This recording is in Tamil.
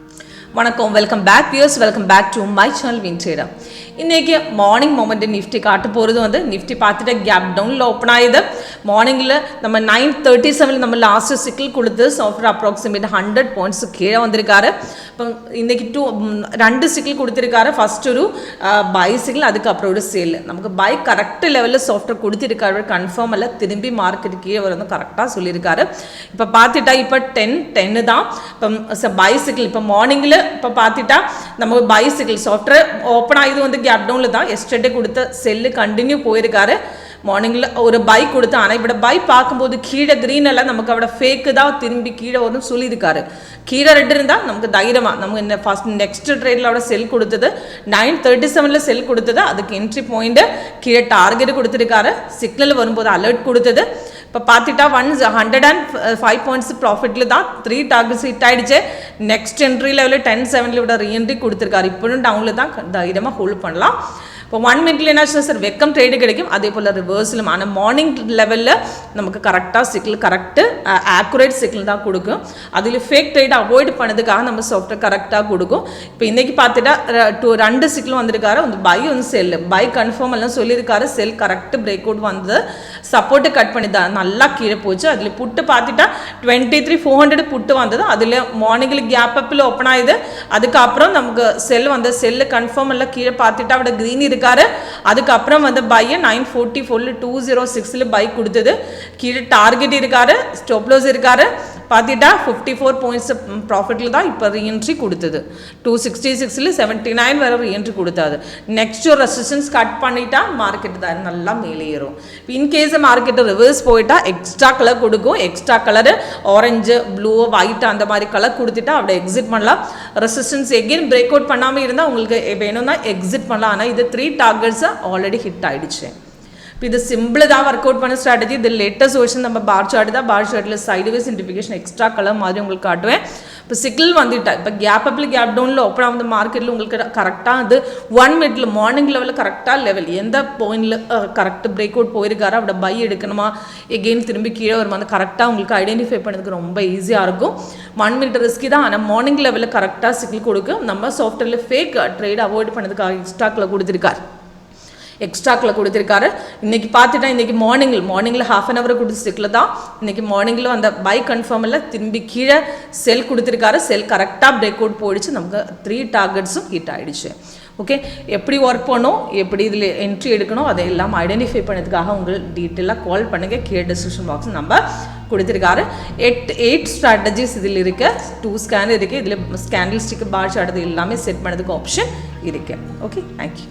வணக்கம், welcome back views, welcome back to my channel WinTrader. இன்றைக்கி மார்னிங் மொமெண்ட் நிஃப்டி காட்ட போகிறது வந்து நிஃப்டி பார்த்துட்டு கேப் டவுனில் ஓப்பன் ஆகுது. மார்னிங்கில் நம்ம 9:37 நம்ம லாஸ்ட்டு சிக்கிள் கொடுத்து சாஃப்ட்வேர் அப்ராக்சிமேட் 100 பாயிண்ட்ஸ் கீழே வந்திருக்காரு. இப்போ இன்றைக்கி ரெண்டு சிக்கிள் கொடுத்துருக்காரு. ஃபர்ஸ்ட் ஒரு பை சிக்கிள், அதுக்கப்புறம் ஒரு சேல். நமக்கு பை கரெக்ட் லெவலில் சாஃப்ட்வேர் கொடுத்துருக்காரு, கன்ஃபார்ம் எல்லாம் திரும்பி மார்க்கெட் கீழே வரணும் கரெக்டாக சொல்லியிருக்காரு. இப்போ பார்த்துட்டா இப்போ 10 தான் இப்போ பை சிக்கிள். இப்போ மார்னிங்கில் இப்போ பார்த்துட்டா நம்ம பை சிக்கிள் சாஃப்ட்வேர் ஓப்பன் ஆகிது வந்து கேப் டவுனில் தான். எஸ்டர்டே கொடுத்த செல்லு கண்டினியூ போயிருக்காரு. மார்னிங்கில் ஒரு பை கொடுத்து, ஆனால் இப்படி பை பார்க்கும்போது கீழே க்ரீன் எல்லாம் நமக்கு அவட ஃபேக்கு தான் திரும்பி கீழே வரும்னு சொல்லியிருக்காரு. கீழே ரெட்டு இருந்தால் நமக்கு தைரியமாக நம்ம இந்த ஃபஸ்ட் நெக்ஸ்ட் ட்ரேடில் அவட செல் கொடுத்தது 9:37 செல் கொடுத்தது. அதுக்கு என்ட்ரி பாயிண்ட்டு கீழே டார்கெட் கொடுத்துருக்காரு. சிக்னல் வரும்போது அலர்ட் கொடுத்தது. இப்போ பார்த்துட்டா 105 பாயிண்ட்ஸ் ப்ராஃபிட்டில் தான் 3 டார்கெட்ஸ் ஹிட் ஆகிடுச்சு. நெக்ஸ்ட் என்ட்ரி லெவலில் 10.7 விட ரீஎன்ட்ரி கொடுத்துருக்காரு. இப்போவும் டவுனில் தான் தைரியமாக ஹோல்ட் பண்ணலாம். இப்போ 1 மினிட்ல என்ன சார் வெக்கம் ட்ரேடு கிடைக்கும், அதே போல் ரிவர்ஸிலும். ஆனால் மார்னிங் லெவலில் நமக்கு கரெக்டாக சிக்கிள் கரெக்டு ஆக்குரேட் சிக்கிள் தான் கொடுக்கும். அதில் ஃபேக் ட்ரேட் அவாய்ட் பண்ணதுக்காக நம்ம சாஃப்ட்வேர் கரெக்டாக கொடுக்கும். இப்போ இன்றைக்கி பார்த்துட்டா 2 சிக்கிள் வந்திருக்காரு. வந்து பை வந்து செல், பை கன்ஃபார்ம் எல்லாம் சொல்லியிருக்காரு. செல் கரெக்டு பிரேக் அவுட் வந்து சப்போர்ட்டு கட் பண்ணி தான் நல்லா கீழே போச்சு. அதில் புட்டு பார்த்துட்டா 23,400 புட்டு வந்தது. அதில் மார்னிங்கில் கேப் அப்பில் ஓப்பன் ஆகுது. அதுக்கப்புறம் நமக்கு செல் வந்து செல்லு கன்ஃபார்ம் எல்லாம் கீழே பார்த்துட்டா அவட க்ரீன் இருக்காரு. அதுக்கப்புறம் வந்து பையை 944 206 பை கொடுத்தது. கீழே டார்கெட் இருக்காரு, ஸ்டாப் லாஸ் இருக்காரு. பார்த்துட்டா 54 பாயிண்ட்ஸ் ப்ராஃபிட்டில் தான் இப்போ ரீஎன்ட்ரி கொடுத்தது. 266 79 வரை ரீஎன்ட்ரி கொடுத்தாது. நெக்ஸ்ட் ஒரு ரெசிஸ்டன்ஸ் கட் பண்ணிட்டா மார்க்கெட் தான் நல்லா மேலே ஏறும். இன்கேஸ் மார்க்கெட்டு ரிவர்ஸ் போயிட்டா எக்ஸ்ட்ரா கலர் கொடுக்கும். Extra colour orange, blue, white அந்த மாதிரி கலர் கொடுத்துட்டா அப்படி எக்ஸிட் பண்ணலாம். ரெசிஸ்டன்ஸ் எகெயின் பிரேக் அவுட் பண்ணாமல் இருந்தால் உங்களுக்கு வேணும்னா எக்ஸிட் பண்ணலாம். ஆனால் இது 3 டார்கெட்ஸ் ஆல்ரெடி ஹிட் ஆகிடுச்சு. இப்போ இது சிம்பிள் தான் ஒர்க் அவுட் பண்ண ஸ்ட்ராட்டஜி. இது லேட்டஸ்ட் வெர்ஷன் நம்ம பார் சார்ட் தான். பார் சார்ட்டில் சைடுவேஸ் இன்டிஃபிகேஷன் எக்ஸ்ட்ரா கலர் மாதிரி உங்களுக்கு காட்டுவேன். இப்போ சிக்கிள் வந்துட்டா இப்போ கேப் அப்பில் கேப் டவுனில் ஓப்பன் ஆகுது மார்க்கெட்டில் உங்களுக்கு கரெக்டாக அது 1 மினிட்ல மார்னிங் லெவலில் கரெக்டாக லெவல் எந்த பாயிண்டில் கரெக்டாக பிரேக் அவுட் போயிருக்காரு, அவட பை எடுக்கணுமா எகெயின் திரும்பி கீழே வருமா அந்த கரெக்டாக உங்களுக்கு ஐடென்டிஃபை பண்ணதுக்கு ரொம்ப ஈஸியாக இருக்கும். 1 மினிட் ரிஸ்கி தான், ஆனால் மார்னிங் லெவலில் கரெக்டாக சிக்கிள் கொடுக்கும். நம்ம சாஃப்ட்வேரில் ஃபேக் ட்ரேட் அவாய்ட் பண்ணதுக்காக எக்ஸ்ட்ராக்கில் கொடுத்துருக்காரு. இன்றைக்கி பார்த்துட்டா இன்றைக்கி மார்னிங்கில் ஹாஃப் அன் ஹவர் கொடுத்து சிக்கில் தான். இன்றைக்கி மார்னிங்கில் அந்த பை கன்ஃபார்மில் திரும்பி கீழே செல் கொடுத்துருக்காரு. செல் கரெக்டாக பிரேக் அவுட் போயிடுச்சு. நமக்கு 3 டார்கெட்ஸும் ஹிட் ஆகிடுச்சு. ஓகே, எப்படி ஒர்க் பண்ணணும், எப்படி இதில் என்ட்ரி எடுக்கணும், அதை எல்லாம் ஐடென்டிஃபை பண்ணதுக்காக உங்கள் டீட்டெயிலாக கால் பண்ணுங்கள். கீழே டிஸ்கிரிப்ஷன் பாக்ஸ் நம்ம கொடுத்துருக்காரு. 8 ஸ்ட்ராட்டஜிஸ் இதில் இருக்குது. 2 ஸ்கேன் இருக்குது. இதில் ஸ்கேண்டில் ஸ்டிக்கு பார் சார்ட் எல்லாமே செட் பண்ணதுக்கு ஆப்ஷன் இருக்குது. Okay, thank you.